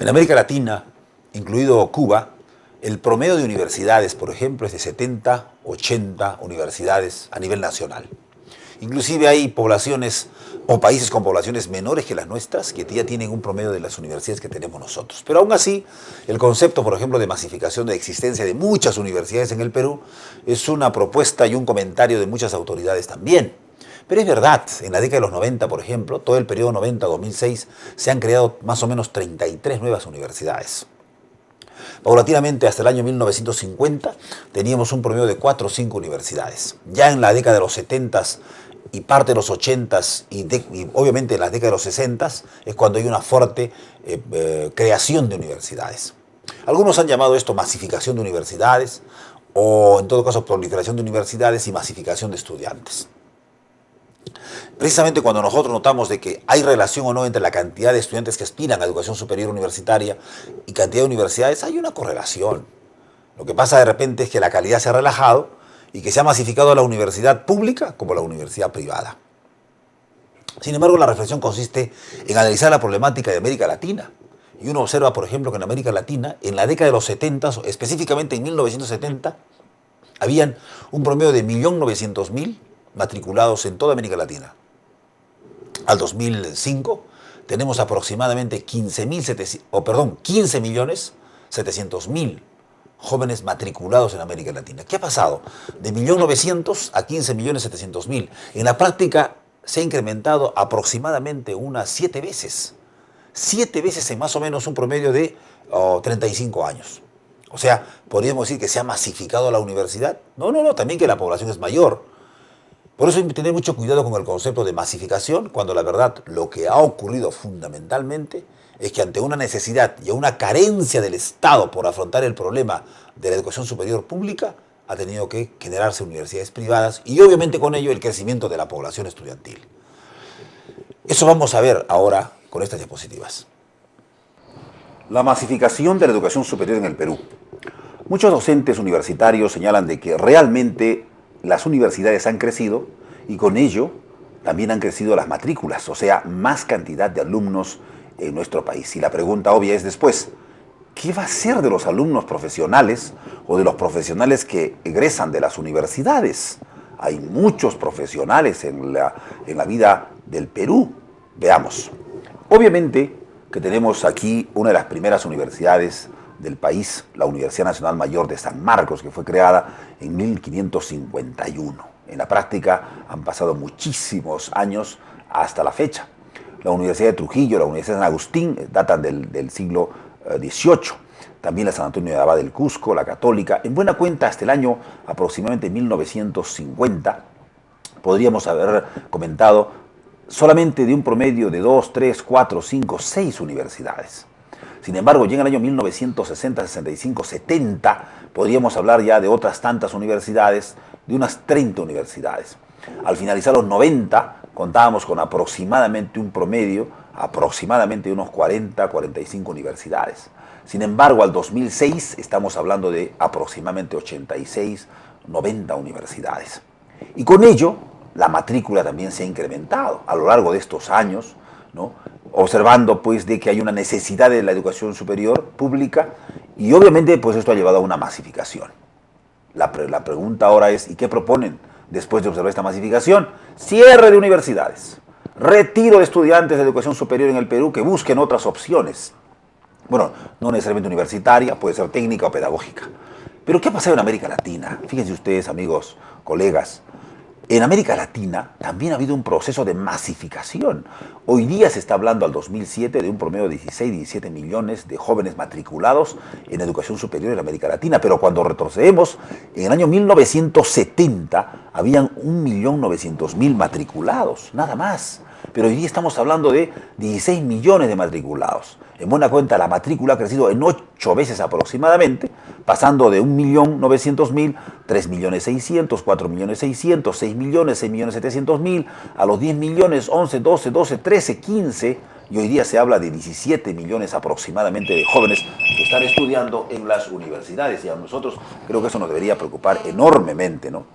En América Latina, incluido Cuba, el promedio de universidades, por ejemplo, es de 70, 80 universidades a nivel nacional. Inclusive hay poblaciones o países con poblaciones menores que las nuestras que ya tienen un promedio de las universidades que tenemos nosotros. Pero aún así, el concepto, por ejemplo, de masificación, de existencia de muchas universidades en el Perú, es una propuesta y un comentario de muchas autoridades también. Pero es verdad, en la década de los 90, por ejemplo, todo el periodo 90-2006, se han creado más o menos 33 nuevas universidades. Paulatinamente, hasta el año 1950, teníamos un promedio de 4 o 5 universidades. Ya en la década de los 70 y parte de los 80 y obviamente en la década de los 60 es cuando hay una fuerte creación de universidades. Algunos han llamado esto masificación de universidades o en todo caso proliferación de universidades y masificación de estudiantes. Precisamente cuando nosotros notamos de que hay relación o no entre la cantidad de estudiantes que aspiran a educación superior universitaria y cantidad de universidades, hay una correlación. Lo que pasa de repente es que la calidad se ha relajado y que se ha masificado la universidad pública como la universidad privada. Sin embargo, la reflexión consiste en analizar la problemática de América Latina. Y uno observa, por ejemplo, que en América Latina, en la década de los 70, específicamente en 1970, habían un promedio de 1.900.000 matriculados en toda América Latina. Al 2005 tenemos aproximadamente 15.700.000 jóvenes matriculados en América Latina. ¿Qué ha pasado? De 1.900.000 a 15.700.000. En la práctica se ha incrementado aproximadamente unas 7 veces. 7 veces en más o menos un promedio de 35 años. O sea, ¿podríamos decir que se ha masificado la universidad? No, también que la población es mayor. Por eso hay que tener mucho cuidado con el concepto de masificación, cuando la verdad lo que ha ocurrido fundamentalmente es que ante una necesidad y una carencia del Estado por afrontar el problema de la educación superior pública, ha tenido que generarse universidades privadas y obviamente con ello el crecimiento de la población estudiantil. Eso vamos a ver ahora con estas diapositivas. La masificación de la educación superior en el Perú. Muchos docentes universitarios señalan de que realmente las universidades han crecido y con ello también han crecido las matrículas, o sea, más cantidad de alumnos en nuestro país. Y la pregunta obvia es después, ¿qué va a ser de los alumnos profesionales o de los profesionales que egresan de las universidades? Hay muchos profesionales en la vida del Perú. Veamos. Obviamente que tenemos aquí una de las primeras universidades del país, la Universidad Nacional Mayor de San Marcos, que fue creada en 1551. En la práctica han pasado muchísimos años hasta la fecha. La Universidad de Trujillo, la Universidad de San Agustín datan del siglo XVIII. También la San Antonio de Abad del Cusco, la Católica. En buena cuenta, hasta el año aproximadamente 1950, podríamos haber comentado solamente de un promedio de 2, 3, 4, 5, 6 universidades. Sin embargo, ya en el año 1960, 65, 70, podríamos hablar ya de otras tantas universidades, de unas 30 universidades. Al finalizar los 90, contábamos con aproximadamente un promedio, aproximadamente de unos 40, 45 universidades. Sin embargo, al 2006 estamos hablando de aproximadamente 86, 90 universidades. Y con ello, la matrícula también se ha incrementado a lo largo de estos años, ¿no? Observando pues de que hay una necesidad de la educación superior pública y obviamente pues esto ha llevado a una masificación. La pregunta ahora es, ¿y qué proponen después de observar esta masificación? Cierre de universidades, retiro de estudiantes de educación superior en el Perú que busquen otras opciones. Bueno, no necesariamente universitaria, puede ser técnica o pedagógica. Pero ¿qué ha pasado en América Latina? Fíjense ustedes, amigos, colegas. En América Latina también ha habido un proceso de masificación. Hoy día se está hablando al 2007 de un promedio de 16, 17 millones de jóvenes matriculados en educación superior en América Latina. Pero cuando retrocedemos, en el año 1970 habían 1.900.000 matriculados, nada más. Pero hoy día estamos hablando de 16 millones de matriculados. En buena cuenta, la matrícula ha crecido en 8 veces aproximadamente, pasando de 1.900.000, 3.600.000, 4.600.000, 6 millones, 6.700.000, a los 10 millones, 11, 12, 12, 13, 15, y hoy día se habla de 17 millones aproximadamente de jóvenes que están estudiando en las universidades. Y a nosotros creo que eso nos debería preocupar enormemente, ¿no?